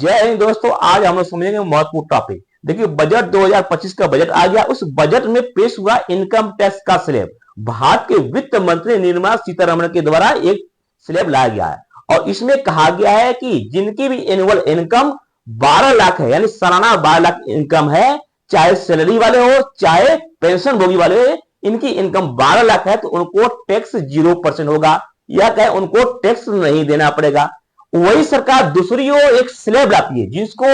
जय हिंद दोस्तों। आज हम लोग समझेंगे महत्वपूर्ण टॉपिक। देखिए, बजट 2025 का बजट आ गया। उस बजट में पेश हुआ इनकम टैक्स का स्लैब। भारत के वित्त मंत्री निर्मला सीतारमण के द्वारा एक स्लैब लाया गया है और इसमें कहा गया है कि जिनकी भी एनुअल इनकम 12 लाख है, यानी सालाना 12 लाख इनकम है, चाहे सैलरी वाले हो चाहे पेंशन भोगी वाले हो, इनकी इनकम 12 लाख है तो उनको टैक्स 0% होगा, या कहे उनको टैक्स नहीं देना पड़ेगा। वही सरकार दूसरी ओर एक स्लैब लाती है जिसको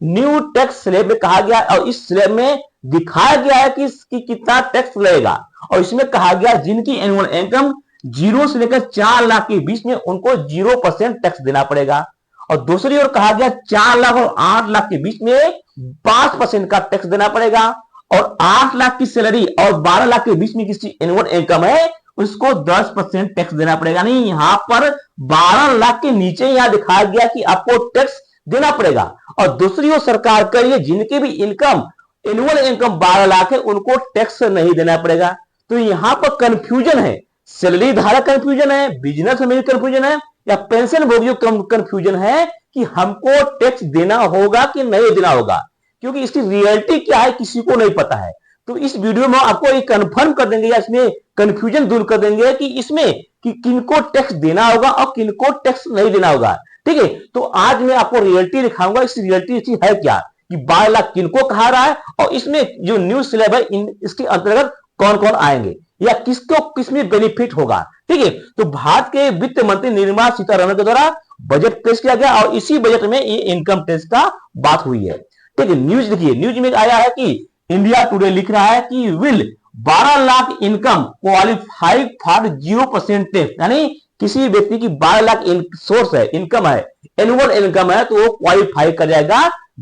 न्यू टैक्स स्लैब कहा गया और इस स्लैब में दिखाया गया है कि इसकी कितना टैक्स लगेगा। और इसमें कहा गया जिनकी एनुअल इनकम 0 से लेकर 4 लाख के बीच में उनको 0% टैक्स देना पड़ेगा। और दूसरी ओर कहा गया 4 लाख और 8 लाख के बीच में 5% का टैक्स देना पड़ेगा। और 8 लाख की सैलरी और 12 लाख के बीच में किसी एनुअल इनकम है उसको 10% टैक्स देना पड़ेगा। नहीं, यहां पर 12 लाख के नीचे यहां दिखाया गया कि आपको टैक्स देना पड़ेगा। और दूसरी ओर सरकार कह रही है जिनकी भी इनकम एनुअल इनकम 12 लाख है उनको टैक्स नहीं देना पड़ेगा। तो यहां पर कंफ्यूजन है, सैलरी धारक कंफ्यूजन है, बिजनेस में कंफ्यूजन है, या पेंशन भोगियों कंफ्यूजन है कि हमको टैक्स देना होगा कि नहीं देना होगा, क्योंकि इसकी रियलिटी क्या है किसी को नहीं पता है। तो इस वीडियो में आपको ये कंफर्म कर देंगे या इसमें कंफ्यूजन दूर कर देंगे कि इसमें कि किनको टैक्स देना होगा और किनको टैक्स नहीं देना होगा। ठीक है, तो आज मैं आपको रियलिटी दिखाऊंगा। इस रियलिटी है क्या कि 12 लाख किनको कहा रहा है और इसमें जो न्यू स्लैब है इसके अंतर्गत कौन कौन आएंगे या किसको किसमें बेनिफिट होगा। ठीक है, तो भारत के वित्त मंत्री निर्मला सीतारमण के द्वारा बजट पेश किया गया और इसी बजट में ये इनकम टैक्स का बात हुई है। ठीक है, न्यूज देखिए, न्यूज में आया है कि इंडिया टुडे लिख रहा है कि will 12 lakh income qualified for 0% tax, यानी किसी व्यक्ति की 12 लाख सोर्स है, इनकम है, एनुअल इनकम है, तो वो क्वालिफाई कर जाएगा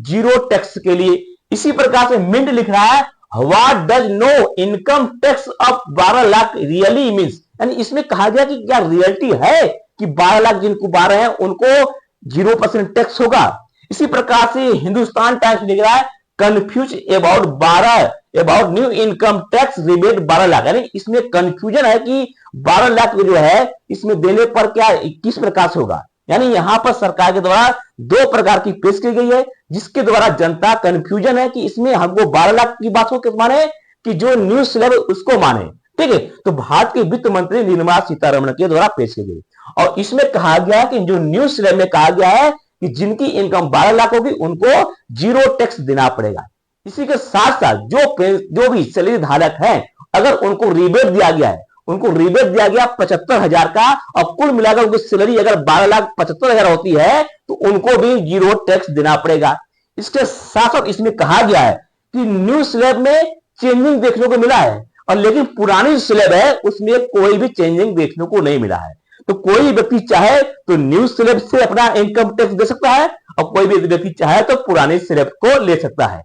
0 टैक्स के लिए। इसी प्रकार से मिंट लिख रहा है what does no income tax of 12 lakh really means, यानी इसमें कहा गया कि क्या रियलिटी है कि 12 लाख जिनको 12 है उनको 0% टैक्स होगा। इसी प्रकार से हिंदुस्तान टाइम्स लिख रहा है confuse about new income tax rebate 12 lakh, यानी इसमें कंफ्यूजन है कि 12 लाख जो है इसमें देने पर क्या किस प्रकार से होगा। यानी यहां पर सरकार के द्वारा 2 प्रकार की पेश की गई है जिसके द्वारा जनता कंफ्यूजन है कि इसमें हमको 12 लाख की बात को माने कि जो न्यू स्लैब उसको माने। ठीक है, तो भारत के वित्त मंत्री निर्मला सीतारमण के द्वारा पेश की गई और इसमें कहा गया कि जो न्यू स्लैब में कहा गया है कि जिनकी इनकम 12 लाख होगी उनको 0 टैक्स देना पड़ेगा। इसी के साथ साथ जो भी सैलरी धारक हैं अगर उनको रिबेट दिया गया है, उनको रिबेट दिया गया 75,000 का और कुल मिलाकर उनकी सैलरी अगर 12,75,000 होती है तो उनको भी 0 टैक्स देना पड़ेगा। इसके साथ साथ इसमें कहा गया है कि न्यू स्लैब में चेंजिंग देखने को मिला है और लेकिन पुरानी स्लैब है उसमें कोई भी चेंजिंग देखने को नहीं मिला है। तो कोई व्यक्ति चाहे तो न्यू स्लैब से अपना इनकम टैक्स दे सकता है और कोई भी व्यक्ति चाहे तो पुराने स्लैब को ले सकता है।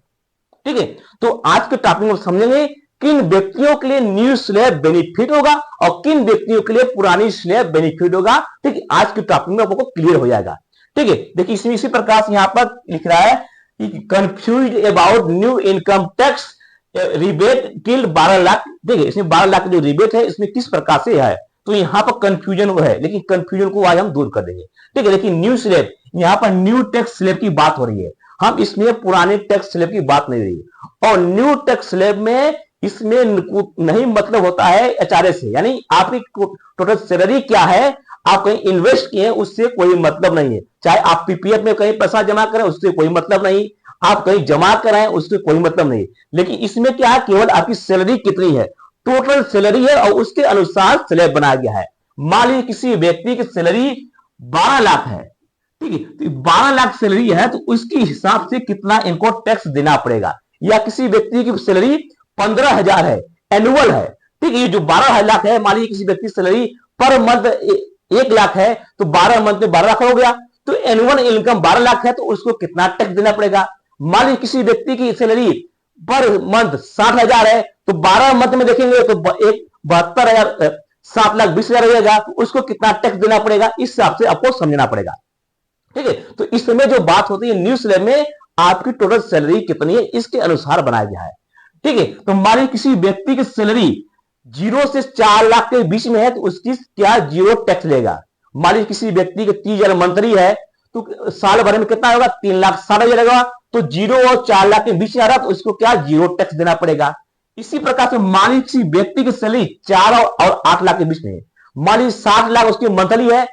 ठीक है, तो आज के टॉपिक में समझेंगे किन व्यक्तियों के लिए न्यू स्लैब बेनिफिट होगा और किन व्यक्तियों के लिए पुरानी स्लैब बेनिफिट होगा। ठीक है, आज के टॉपिक में आपको क्लियर हो जाएगा। ठीक है, देखिए इसमें इसी प्रकार से यहां पर लिख रहा है कि confuse about new income tax rebate till 12 lakh. देखिए इसमें 12 लाख जो रिबेट है इसमें किस प्रकार से है, तो यहां पर कंफ्यूजन है, लेकिन कंफ्यूजन को आज हम दूर कर देंगे। ठीक है, लेकिन न्यू स्लैब, यहां पर न्यू टैक्स स्लैब की बात हो रही है, हम इसमें पुराने टैक्स स्लैब की बात नहीं रही। और न्यू टैक्स स्लैब में इसमें नहीं मतलब होता है एचआरए से, यानी आपकी टोटल सैलरी क्या है, आप कहीं इन्वेस्ट किए उससे कोई मतलब नहीं है। चाहे आप पीपीएफ में कहीं पैसा जमा करें उससे कोई मतलब नहीं, आप कहीं जमा कराएं उससे कोई मतलब नहीं। लेकिन इसमें क्या है, केवल आपकी सैलरी कितनी है, टोटल सैलरी है और उसके अनुसार स्लैब बनाया गया है। मान लीजिए किसी व्यक्ति की सैलरी 12 लाख है, ठीक है, तो 12 लाख सैलरी है तो उसके हिसाब से कितना इनको टैक्स देना पड़ेगा। या किसी व्यक्ति की सैलरी 15,000 है, एनुअल है, ठीक है, ये जो 12 लाख है, मान लीजिए किसी व्यक्ति की सैलरी पर मंथ 1 लाख है तो 12 मंथ में 12 लाख हो गया, तो एनुअल इनकम 12 लाख है तो उसको कितना टैक्स देना पड़ेगा। मान लीजिए किसी व्यक्ति की सैलरी पर मंथ 60,000 है तो 12 मंथ में देखेंगे तो 72,000 7,20,000 रहेगा, तो उसको कितना टैक्स देना पड़ेगा, इस हिसाब से आपको समझना पड़ेगा। ठीक है, तो इस समय जो बात होती है न्यू स्लैब में आपकी टोटल सैलरी कितनी है इसके अनुसार बनाया गया है। ठीक है, तो मान लीजिए किसी व्यक्ति की सैलरी 0 से 4 लाख के बीच में है तो उसकी क्या 0 टैक्स लेगा। मान लीजिए किसी व्यक्ति के 30,000 मंथली है तो साल भर में कितना होगा, 3,60,000 होगा। तो 0 और 4 लाख के बीच में आ रहा, तो इसको क्या, जीरो टैक्स देना पड़ेगा। इसी प्रकार से मान लीजिए किसी व्यक्ति की सैलरी 4 और 8 लाख के बीच में है, मान लीजिए 60 लाख उसकी मंथली है,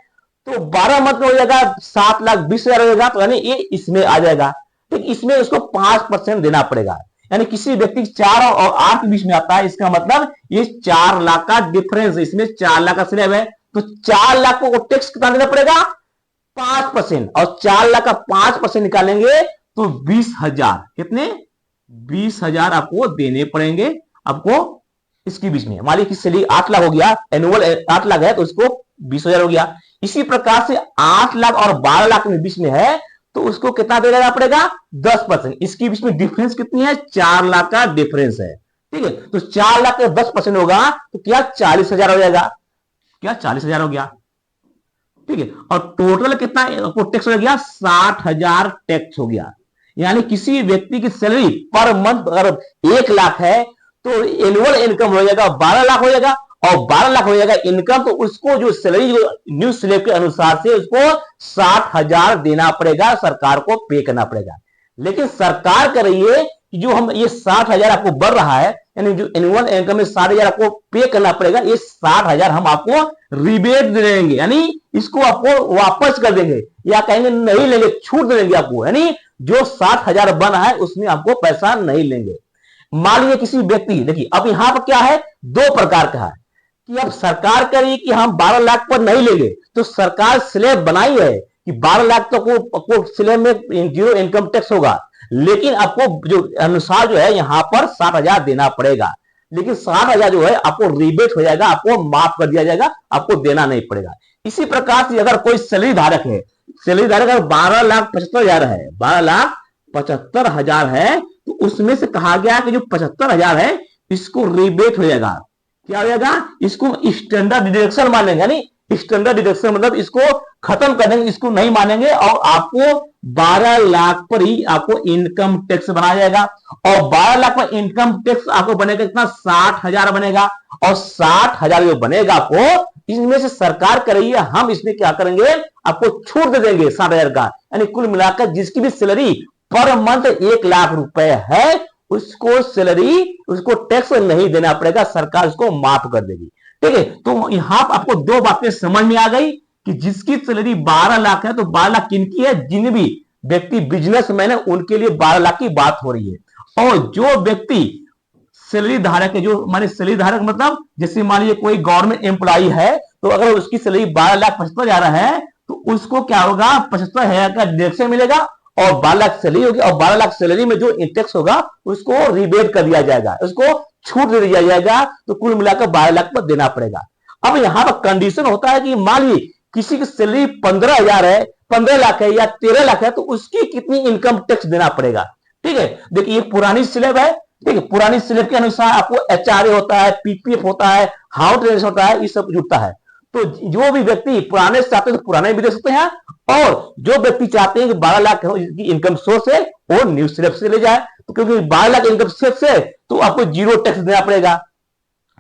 तो 12 मंथ में हो जाएगा 7,20,000 हो जाएगा, तो यानी ये इसमें आ जाएगा। तो इसमें उसको 5% देना पड़ेगा। यानी किसी व्यक्ति 4 और 8 के बीच में आता है, इसका मतलब ये 4 लाख का डिफरेंस, इसमें 4 लाख का स्लैब है, तो 4 लाख को टैक्स कितना देना पड़ेगा, 5%। और 4 लाख का 5% निकालेंगे तो 20,000, कितने, 20,000 आपको देने पड़ेंगे आपको इसके बीच में। मान लीजिए सैलरी 8 लाख हो गया, एनुअल 8 लाख है, तो उसको 20,000 हो गया। इसी प्रकार से 8 लाख और 12 लाख के बीच में है, तो उसको कितना देना पड़ेगा, 10%। इसके बीच में डिफरेंस कितनी है, 4 लाख का डिफरेंस है। ठीक है, तो 4 लाख का 10% होगा तो क्या 40,000 हो जाएगा, क्या 40,000 हो गया। ठीक है, और टोटल कितना आपको टैक्स हो गया, 60,000 टैक्स हो गया। यानी किसी व्यक्ति की सैलरी पर मंथ अगर 1 लाख है, तो एनुअल इनकम हो जाएगा 12 लाख हो जाएगा, और 12 लाख हो जाएगा इनकम, तो उसको जो सैलरी जो न्यू स्लैब के अनुसार से उसको 60,000 देना पड़ेगा, सरकार को पे करना पड़ेगा। लेकिन सरकार कर रही है कि जो हम ये 60,000 आपको बढ़ रहा है, यानी जो एनुअल इनकम में 60,000 आपको पे करना पड़ेगा, ये 60,000 हम आपको रिबेट दे देंगे, यानी इसको आपको वापस कर देंगे, या कहेंगे नहीं लेंगे, छूट दे देंगे आपको, यानी जो 60,000 बना है उसमें आपको पैसा नहीं लेंगे। मान लीजिए किसी व्यक्ति, देखिए अब यहां पर क्या है, दो प्रकार का है कि अब सरकार कह रही है कि हम 12 लाख पर नहीं लेंगे, तो सरकार स्लैब बनाई है कि 12 लाख तक आपको स्लैब में जीरो इनकम टैक्स होगा, लेकिन आपको जो अनुसार जो है यहां पर 60,000 देना पड़ेगा। लेकिन 60,000 जो है आपको रिबेट हो जाएगा, आपको माफ कर दिया जाएगा, आपको देना नहीं पड़ेगा। इसी प्रकार से अगर कोई सैलरी धारक है, सैलरी धारक अगर 12,75,000 है, 12,75,000 है, तो उसमें से कहा गया कि जो 75,000 है इसको रिबेट हो जाएगा, क्या हो जाएगा, इसको स्टैंडर्ड डिडक्शन मानेंगे, यानी स्टैंडर्ड डिडक्शन मतलब इसको खत्म कर देंगे, इसको नहीं मानेंगे, और आपको 12 लाख पर ही आपको इनकम टैक्स बनाया जाएगा। और 12 लाख पर इनकम टैक्स आपको बनेगा कितना, 60,000 बनेगा। और 60,000 जो बनेगा आपको, इसमें से सरकार करेगी, हम इसमें क्या करेंगे, आपको छूट दे देंगे 60,000 का। यानी कुल मिलाकर जिसकी भी सैलरी पर मंथ 1 लाख रुपए है, उसको सैलरी, उसको टैक्स नहीं देना पड़ेगा, सरकार उसको माफ कर देगी। ठीक है, तो यहां आपको दो बातें समझ में आ गई कि जिसकी सैलरी 12 लाख है, तो 12 लाख किनकी है, जिन भी व्यक्ति बिजनेसमैन है उनके लिए 12 लाख की बात हो रही है। और जो व्यक्ति सैलरी धारक है, जो माने सैलरी धारक मतलब जैसे मान लीजिए कोई गवर्नमेंट एम्प्लॉई है, तो अगर उसकी सैलरी 12,75,000 है, तो उसको क्या होगा, 75,000 का डिडक्शन मिलेगा, और 12 लाख सैलरी होगी, और 12 लाख सैलरी में जो टैक्स होगा उसको रिबेट कर दिया जाएगा, उसको छूट दे दिया जाएगा, तो कुल मिलाकर 12 लाख पर देना पड़ेगा। अब यहां पर कंडीशन होता है कि मान लीजिए किसी की सैलरी 15,000 है, 15 लाख है या 13 लाख है, तो उसकी कितनी इनकम टैक्स देना पड़ेगा। ठीक है, देखिए ये पुरानी स्लैब है, ठीक है, पुरानी स्लैब के अनुसार आपको एचआरए होता है, पीपीएफ होता है, हाउस रेंट होता है, ये सब जुड़ता है। तो जो भी व्यक्ति पुराने से चाहते हैं तो पुराने भी दे सकते हैं, और जो व्यक्ति चाहते हैं कि 12 लाख की इनकम सोर्स है, वो न्यू स्लैब से ले जाए, तो क्योंकि 12 लाख इनकम सोर्स है तो आपको जीरो टैक्स देना पड़ेगा।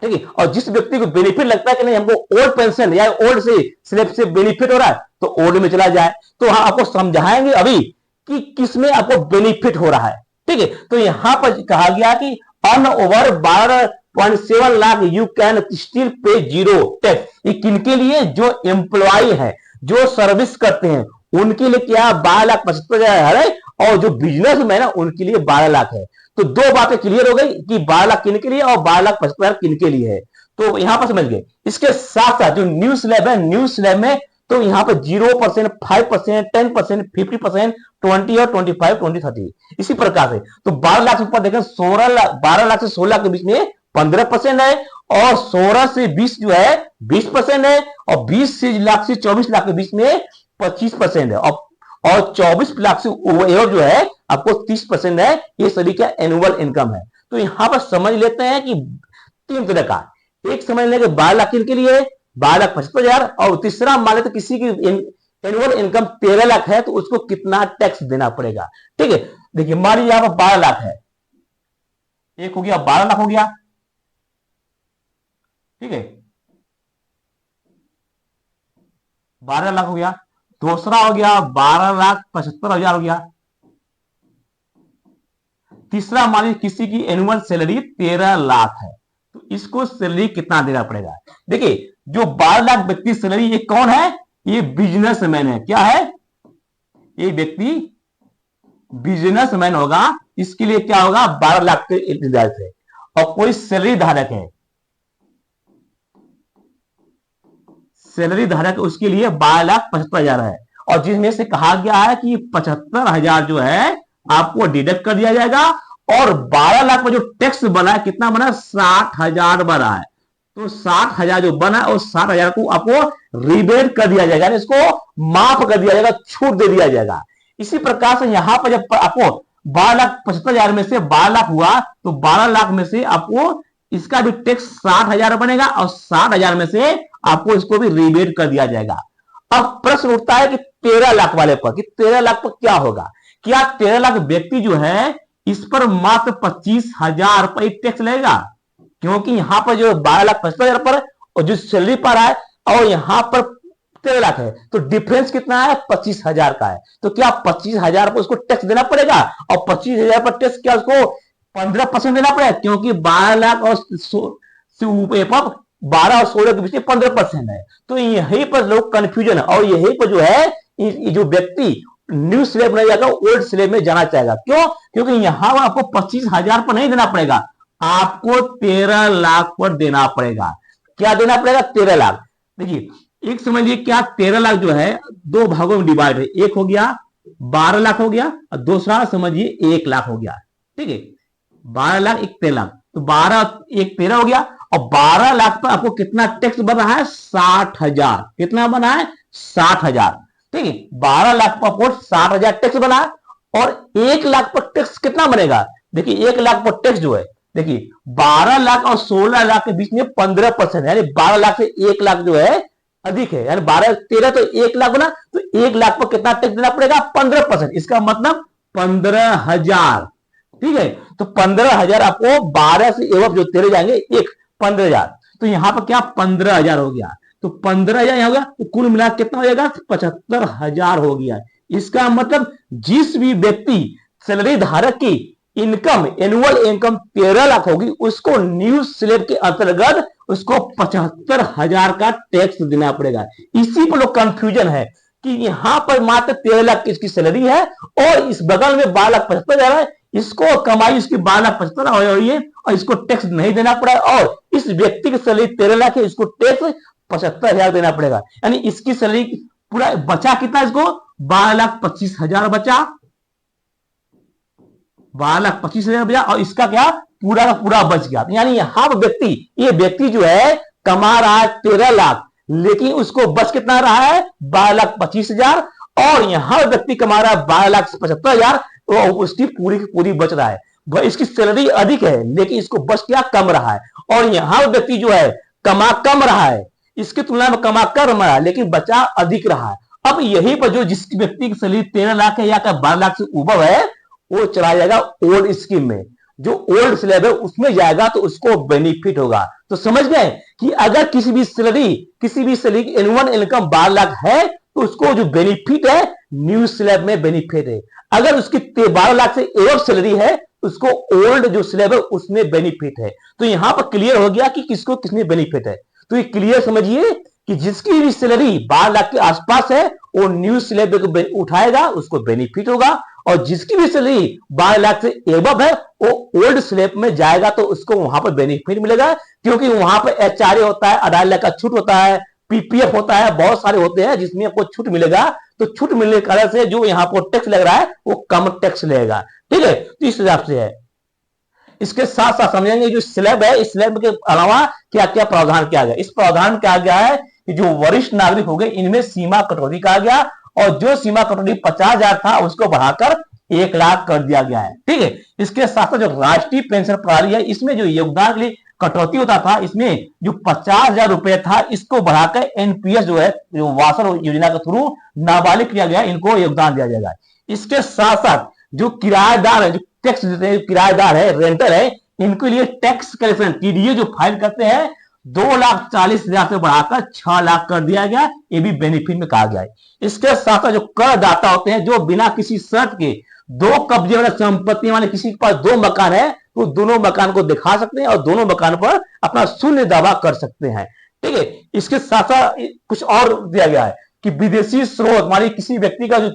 ठीक है, और जिस व्यक्ति को बेनिफिट लगता है कि नहीं हमको ओल्ड पेंशन या ओल्ड से स्लैब से बेनिफिट हो रहा है, तो ओल्ड में चला जाए। तो हाँ, आपको समझाएंगे अभी कि किसमें आपको बेनिफिट हो रहा है। ठीक है, तो यहां पर कहा गया कि अन over 12.7 lakh you can still pay zero tax. ये किनके लिए, जो एम्प्लॉय है, जो सर्विस करते हैं, उनके लिए क्या 12,75,000 है, और जो बिजनेस मैन है उनके लिए 12 लाख है। तो दो बातें क्लियर हो गई कि 12 लाख किन के लिए और 12,75,000 किन के लिए है। तो यहां पर समझ गए। इसके साथ साथ जो न्यू स्लैब है, न्यू स्लैब में तो यहां पर 0%, 5%, 10%, 50%, 20 और 25, 20, 30 इसी प्रकार से। तो 12 लाख से ऊपर देखें 12 लाख से 16 लाख के बीच में 15% है, और 16 से 20 जो है 20% है, और 20 से लाख से 24 लाख के बीच में 25% है, और 24 लाख से और जो है आपको 30% है। ये सभी का एनुअल इनकम है। तो यहां पर समझ लेते हैं कि तीन तरह का, एक समझ लेंगे 12 लाख के लिए 12,75,000, और तीसरा मान लेते किसी की एनुअल इनकम 13 लाख है, तो उसको कितना टैक्स देना पड़ेगा। ठीक है, देखिए मान लीजिए यहां पर 12 लाख है, एक हो गया 12 लाख हो गया। ठीक है, 12 लाख हो गया, दूसरा हो गया 12,75,000 हो गया। तीसरा मान लीजिए किसी की एनुअल सैलरी 13 लाख है, तो इसको सैलरी कितना देना पड़ेगा? देखिए जो 12 लाख व्यक्ति सैलरी, ये कौन है? ये बिजनेसमैन है। क्या है? ये व्यक्ति बिजनेसमैन होगा, इसके लिए क्या होगा? 12 लाख के इंतजार से। और कोई सैलरी धारक है, सैलरी धारक, उसके लिए 12,75,000 है। और जिसमें से कहा गया है कि 75,000 जो है आपको डिडक्ट कर दिया जाएगा, और 12 लाख में जो टैक्स बना है, कितना बना? 60,000 बना है। तो 60,000 जो बना है, उस 60,000 को आपको रिबेट कर दिया जाएगा, इसको माफ कर दिया जाएगा, छूट दे दिया जाएगा। इसी प्रकार से यहां पर जब आपको 12,75,000 में से 12 लाख हुआ, तो 12 लाख में से आपको इसका भी टैक्स 60,000 बनेगा, और 60,000 में से आपको इसको भी रिबेट कर दिया जाएगा। अब प्रश्न उठता है कि 13 लाख वाले पर, कि 13 लाख पर क्या होगा? क्या 13 लाख व्यक्ति जो है इस पर मात्र 25,000 रुपए टैक्स लगेगा? क्योंकि यहां पर जो 12,75,000 पर और जो सैलरी पर है, और यहां पर 13 लाख है, तो डिफरेंस कितना है? 25,000 का है। तो क्या 25,000 पर उसको टैक्स देना पड़ेगा? और 25,000 पर टैक्स क्या उसको 15% देना पड़ेगा? क्योंकि 12 लाख और 12 और 16 के बीच में 15% है। तो यहीं पर लोग कंफ्यूजन है, और यहीं पर जो है ये जो व्यक्ति न्यू स्लेब नहीं जाएगा, ओल्ड स्लेब में जाना चाहेगा। क्यों? क्योंकि यहां आपको 25,000 पर नहीं देना पड़ेगा, आपको 13 लाख पर देना पड़ेगा। क्या देना पड़ेगा? 13 लाख। देखिए एक समझिए, क्या 13 लाख जो है दो भागों में डिवाइड है। एक हो गया 12 लाख हो गया, और दूसरा समझिए 1 लाख हो गया। ठीक है, 12 लाख एक 13 लाख, तो 12 एक 13 हो गया। और 12 लाख पर आपको कितना टैक्स बन रहा है? 60,000। कितना बना है? 60,000। ठीक है, 12 लाख पर आपको 60,000 टैक्स बना, और 1 लाख पर टैक्स कितना बनेगा? देखिए 1 लाख पर टैक्स जो है, देखिए 12 लाख और 16 लाख के बीच में 15%, यानी 12 लाख से 1 लाख जो है अधिक है, यानी 12 13 तो 1 लाख बना, तो 1 लाख पर कितना टैक्स देना पड़ेगा? 15%। इसका मतलब 15,000। ठीक है, तो 15,000 आपको 12 से एवं जो तेरे जाएंगे एक 15,000, तो यहां पर क्या 15,000 हो गया। तो 15,000 हो गया, तो कुल मिला कितना हो जाएगा? 75,000 हो गया। इसका मतलब जिस भी व्यक्ति सैलरी धारक की इनकम एनुअल इनकम 13 लाख होगी, उसको न्यू स्लेब के अंतर्गत उसको 75,000 का टैक्स देना पड़ेगा। इसी पर लोग कंफ्यूजन है कि यहां पर मात्र 13 लाख की इसकी सैलरी है, और इस बगल में 12,75,000 है, इसको कमाई इसकी 12,75,000 हो रही है, और इसको टैक्स नहीं देना पड़ा, और इस व्यक्ति की सैलरी 13 लाख है, इसको टैक्स 75,000 देना पड़ेगा। यानी इसकी सैलरी पूरा बचा कितना? इसको 12,25,000 बचा, 12,25,000 बचा, और इसका क्या पूरा का पूरा बच गया। यानी यहां व्यक्ति, ये व्यक्ति जो है कमा रहा है 13 लाख, लेकिन उसको बच कितना रहा है? 12,25,000। और यहां व्यक्ति कमा रहा है 12,75,000, तो उसकी पूरी की पूरी बच रहा है। इसकी सैलरी अधिक है, लेकिन इसको बच क्या कम रहा है। और यहां व्यक्ति जो है कमा कम रहा है, इसकी तुलना में कमा कम रहा है, लेकिन बचा अधिक रहा है। अब यही पर जो जिस व्यक्ति की सैलरी 13 लाख है या 12 लाख से ऊपर है, वो चला जाएगा ओल्ड स्कीम में। जो ओल्ड स्लैब है उसमें जाएगा, तो उसको बेनिफिट होगा। तो समझ गए कि अगर किसी भी सैलरी एनुअल इनकम 12 लाख है, तो उसको जो बेनिफिट है न्यू स्लैब में बेनिफिट है। अगर उसकी 12 लाख से एवं सैलरी है, उसको ओल्ड जो स्लैब है उसमें बेनिफिट है। तो यहां पर क्लियर हो गया कि किसको किसमें बेनिफिट है। तो ये क्लियर समझिए कि जिसकी भी सैलरी 12 लाख के आसपास है, वो न्यू स्लैब उठाएगा, उसको बेनिफिट होगा। और जिसकी भी सैलरी 12 लाख से एबव है, वो ओल्ड स्लैब में जाएगा, तो उसको वहां पर बेनिफिट मिलेगा, क्योंकि वहां पर एचआरए होता है, आधार लाख का छूट होता है, पीपीएफ होता है, बहुत सारे होते हैं जिसमें आपको छूट मिलेगा। तो छूट मिलने के कारण से जो यहाँ पर टैक्स लग रहा है वो कम टैक्स लेगा। ठीक है, तो इस हिसाब से है। इसके साथ साथ समझेंगे जो स्लैब है, इस स्लैब के अलावा क्या क्या प्रावधान किया गया। इस प्रावधान में क्या गया है कि जो वरिष्ठ नागरिक हो गए, इनमें सीमा कटौती कहा गया, और जो सीमा कटौती 50,000 था उसको बढ़ाकर 1 लाख कर दिया गया है। ठीक है, इसके साथ साथ जो राष्ट्रीय पेंशन प्रणाली है, इसमें जो योगदान के लिए कटौती होता था, इसमें जो 50,000 रुपए था, इसको बढ़ाकर एनपीएस जो है, जो वासर योजना के थ्रू नाबालिग किया गया, इनको योगदान दिया जाएगा। इसके साथ साथ जो किराएदार है, जो टैक्स देते हैं, किराएदार है, रेंटर है, इनके लिए टैक्स कलेक्शन टीडीए जो फाइल करते हैं, 2,40,000 से बढ़ाकर 6 लाख कर दिया गया। ये भी बेनिफिट में कहा गया है। इसके साथ साथ जो करदाता होते हैं, जो बिना किसी शर्त के दो कब्जे वाले संपत्ति वाले, किसी के पास दो मकान है तो दोनों मकान को दिखा सकते हैं और दोनों मकान पर अपना शून्य दावा कर सकते हैं। ठीक है, इसके साथ साथ कुछ और दिया गया है कि विदेशी स्रोत, मान किसी व्यक्ति का जो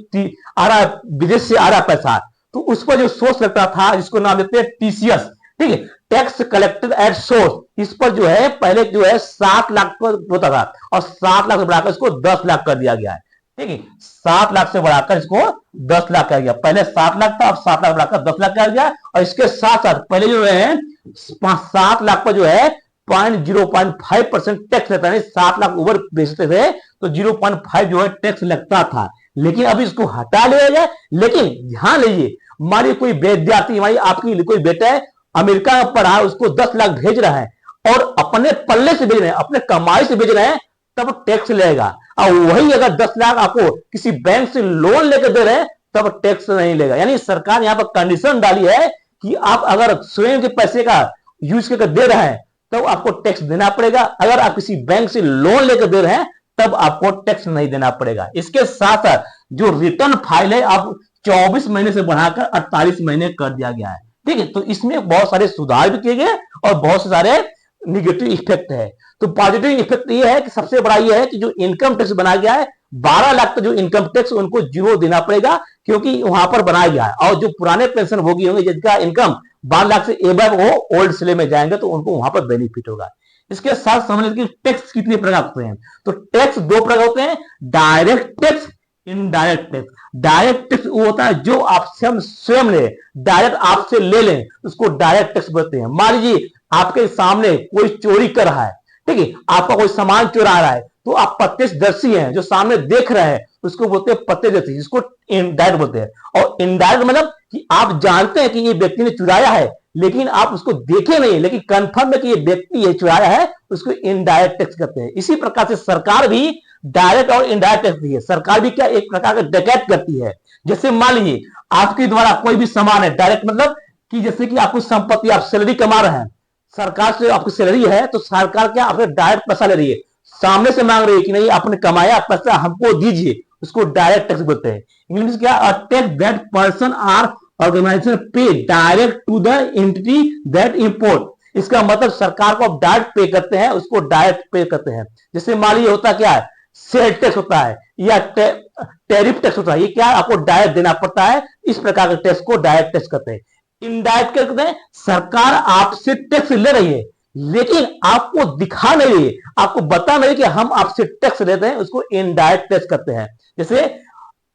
आ रहा है, विदेश से आ रहा पैसा, तो उस पर जो सोर्स लगता था, जिसको नाम देते हैं टीसीएस, ठीक है, टैक्स कलेक्टेड एट सोर्स, इस पर जो है पहले जो है 7 लाख पर होता था और 7 लाख से बढ़ाकर इसको 10 लाख कर दिया गया है। ठीक है, 7 लाख से बढ़ाकर इसको 10 लाख कर गया। पहले 7 लाख था, अब 7 लाख बढ़ाकर 10 लाख कर गया। और इसके साथ साथ पहले जो है 7 लाख पर जो है 0.5% टैक्स लगता है। 7 लाख ऊपर बेचते थे तो 0.5 जो है टैक्स लगता था, लेकिन अब इसको हटा लिया जाए। लेकिन ध्यान लीजिए, हमारी कोई विद्यार्थी, हमारी आपकी कोई बेटा है, अमेरिका में पढ़ा है, उसको 10 लाख भेज रहा है और अपने पल्ले से भेज रहे हैं, अपने कमाई से भेज रहे हैं, तब टैक्स लेगा। और वही अगर 10 लाख आपको किसी बैंक से लोन लेकर दे रहे हैं तब टैक्स नहीं लेगा। यानी सरकार यहां पर कंडीशन डाली है कि आप अगर स्वयं के पैसे का यूज करके दे रहे हैं तब आपको टैक्स देना पड़ेगा, अगर आप किसी बैंक से लोन लेकर दे रहे हैं तब आपको टैक्स नहीं देना पड़ेगा। इसके साथ साथ जो रिटर्न फाइल है, आप 24 महीने से बढ़ाकर 48 महीने कर दिया गया है। ठीक है, तो इसमें बहुत सारे सुधार भी किए गए और बहुत सारे निगेटिव इफेक्ट है। तो पॉजिटिव इफेक्ट ये है कि सबसे बड़ा ये है कि जो इनकम टैक्स बनाया गया है, 12 लाख का जो इनकम टैक्स उनको जीरो देना पड़ेगा, क्योंकि वहां पर बनाया गया है। और जो पुराने पेंशन भोगी होंगे जिनका इनकम 12 लाख से एबव वो ओल्ड स्लेव में जाएंगे तो उनको वहां पर बेनिफिट होगा। इसके साथ समझ लीजिए कि टैक्स कितने प्रकार होते हैं। तो टैक्स दो प्रकार होते हैं, direct tax, indirect tax. Direct tax वो होता है जो आपसे हम स्वयं ले, डायरेक्ट आपसे ले लें, उसको डायरेक्ट टैक्स बोलते हैं। मान लीजिए आपके सामने कोई चोरी कर रहा है, ठीक है, आपका कोई सामान चुरा रहा है, तो आप प्रत्यक्षदर्शी हैं, जो सामने देख रहे हैं, उसको बोलते हैं प्रत्यक्षदर्शी, जिसको इनडायरेक्ट बोलते हैं। और इनडायरेक्ट मतलब कि आप जानते हैं कि ये व्यक्ति ने चुराया है, लेकिन आप उसको देखे नहीं, लेकिन कंफर्म है कि ये व्यक्ति ये चुराया है, उसको इनडायरेक्ट टैक्स कहते हैं। इसी प्रकार से सरकार भी डायरेक्ट और इनडायरेक्ट टैक्स दी है। सरकार भी क्या एक प्रकार का डकैत करती है। जैसे मान लीजिए आपके द्वारा कोई भी सामान है, डायरेक्ट मतलब कि जैसे कि आपको संपत्ति, आप सैलरी कमा रहे हैं, सरकार से आपकी सैलरी है, तो सरकार क्या आपसे डायरेक्ट पैसा ले रही है, सामने से मांग रही है कि नहीं आपने कमाया पैसा हमको दीजिए, उसको डायरेक्ट टैक्स बोलते हैं। इंग्लिश क्या, a tax that person or organisation pay direct to the entity that import. इसका मतलब सरकार को आप डायरेक्ट पे करते हैं, उसको डायरेक्ट पे करते हैं। जैसे मान लीजिए होता क्या है, सेल टैक्स होता है या टैरिफ टैक्स होता है, ये क्या आपको डायरेक्ट देना पड़ता है, इस प्रकार के टैक्स को डायरेक्ट टैक्स करते हैं। इनडायरेक्ट क्या कहते हैं, सरकार आपसे टैक्स ले रही है लेकिन आपको दिखा नहीं रही है, आपको बता नहीं कि हम आपसे टैक्स लेते हैं, उसको इनडायरेक्ट टैक्स करते हैं। जैसे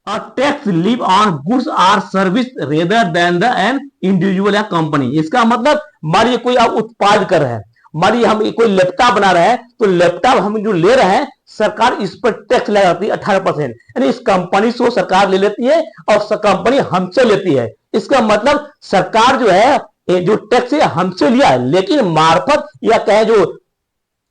a tax live on goods or service rather than the an individual या कंपनी। इसका मतलब मानिए कोई आप उत्पाद कर रहे हैं, मानिए हम कोई लैपटॉप बना रहे हैं, तो लैपटॉप हम जो ले रहे हैं सरकार इस पर टैक्स लगाती है 18%, यानी इस कंपनी से सरकार ले लेती है और कंपनी हमसे लेती है। इसका मतलब सरकार जो है जो टैक्स है हमसे लिया है, लेकिन मार्फत या कहे जो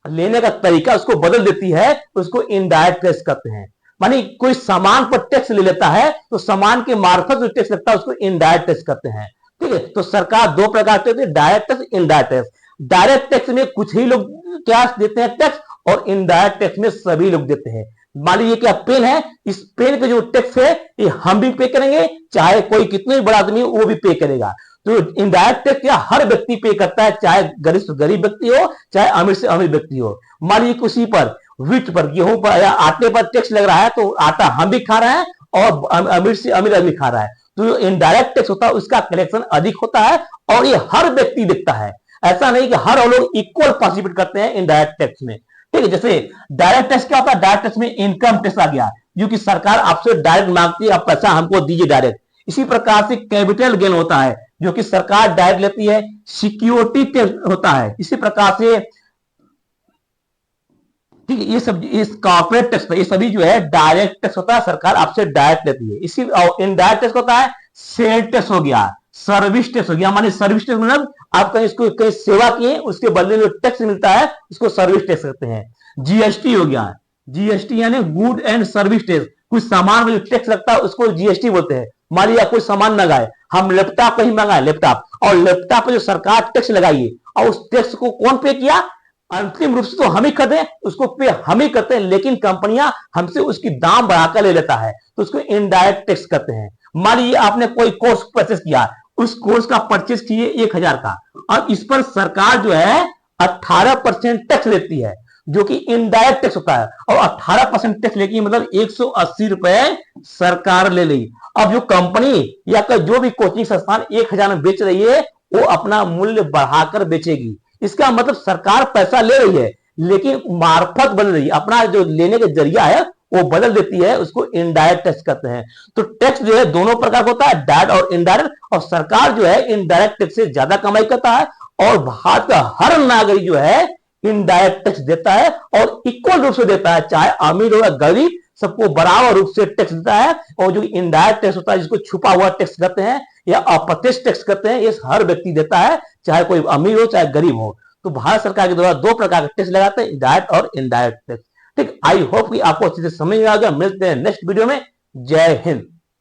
लेने का तरीका उसको बदल देती है, उसको इनडायरेक्ट टैक्स करते हैं। मानी कोई सामान पर टैक्स ले लेता है तो सामान के मार्फत जो टैक्स लगता है उसको इनडायरेक्ट टैक्स करते हैं। ठीक है, तो सरकार दो प्रकार के, direct tax, indirect tax. Direct tax में कुछ ही लोग क्या देते हैं टैक्स, और इनडायरेक्ट टैक्स में सभी लोग देते हैं। मान लीजिए क्या पेन है, इस पेन का जो टैक्स है ये हम भी पे करेंगे, चाहे कोई कितने बड़ा आदमी हो वो भी पे करेगा। तो इनडायरेक्ट टैक्स क्या हर व्यक्ति पे करता है, चाहे गरीब से गरीब व्यक्ति हो, चाहे अमीर से अमीर व्यक्ति हो। मान लीजिए किसी पर व्हीट पर, गेहूं पर या आटे पर टैक्स लग रहा है, तो आटा हम भी खा रहे हैं और अमीर से अमीर आदमी खा रहा है, तो जो इनडायरेक्ट टैक्स होता है उसका कलेक्शन अधिक होता है और ये हर व्यक्ति देखता है। ऐसा नहीं कि हर लोग इक्वल पार्टिसिपेट करते हैं इनडायरेक्ट टैक्स में। ठीक है, जैसे डायरेक्ट टैक्स क्या होता है, डायरेक्ट टैक्स में इनकम टैक्स आ गया, जो कि सरकार आपसे डायरेक्ट मांगती है, आप पैसा हमको दीजिए डायरेक्ट। इसी प्रकार से कैपिटल गेन होता है, जो कि सरकार डायरेक्ट लेती है। सिक्योरिटी टैक्स होता है, इसी प्रकार से। ठीक है, ये सब इस कॉर्पोरेट टैक्स ये सभी जो है डायरेक्ट टैक्स होता है, सरकार आपसे डायरेक्ट लेती है। इसी इनडायरेक्ट टैक्स होता है, सेल टैक्स हो गया, सर्विस टैक्स हो गया। माने सर्विस टैक्स मतलब आप कहीं इसको कहीं सेवा किए, उसके बदले में जो टैक्स मिलता है उसको सर्विस टैक्स कहते हैं। जीएसटी हो गया, जीएसटी यानी गुड एंड सर्विस टैक्स, कुछ सामान में जो टैक्स लगता है उसको जीएसटी बोलते हैं। मान लिया कोई सामान मंगाए, हम लैपटॉप कहीं मंगाए लैपटॉप, और लैपटॉप पर जो सरकार टैक्स लगाई है और उस टैक्स को कौन पे किया, अंतिम रूप से तो हम ही करते हैं, उसको पे हम ही करते हैं, लेकिन कंपनियां हमसे उसकी दाम बढ़ाकर ले लेता है, तो उसको इनडायरेक्ट टैक्स करते हैं। मान लीजिए आपने कोई कोर्स परचेस किया, उस कोर्स का परचेस किए 1,000 का, और इस पर सरकार जो है 18% टैक्स लेती है, जो कि इनडायरेक्ट टैक्स होता है। और 18% टैक्स लेगी मतलब 180 रुपए सरकार ले ली। अब जो कंपनी या जो भी कोचिंग संस्थान 1,000 में बेच रही है, वो अपना मूल्य बढ़ाकर बेचेगी। इसका मतलब सरकार पैसा ले रही है, लेकिन मार्फत बदल रही है, अपना जो लेने का जरिया है वो बदल देती है, उसको इनडायरेक्ट टैक्स कहते हैं। तो टैक्स जो है दोनों प्रकार का होता है, डायरेक्ट और इनडायरेक्ट, और सरकार जो है इनडायरेक्ट टैक्स से ज्यादा कमाई करता है, और भारत का हर नागरिक जो है इनडायरेक्ट टैक्स देता है, और इक्वल रूप से देता है, चाहे अमीर हो या गरीब, सबको बराबर रूप से टैक्स देता है। और जो इंडायरेक्ट टैक्स होता है, जिसको छुपा हुआ टैक्स कहते हैं या अप्रत्यक्ष टैक्स कहते हैं, ये हर व्यक्ति देता है, चाहे कोई अमीर हो चाहे गरीब हो। तो भारत सरकार के द्वारा दो प्रकार के टैक्स लगाते हैं, डायरेक्ट और इनडायरेक्ट टैक्स। ठीक, आई होप कि आपको अच्छे से समझ में आ गया। मिलते हैं नेक्स्ट वीडियो में। जय हिंद।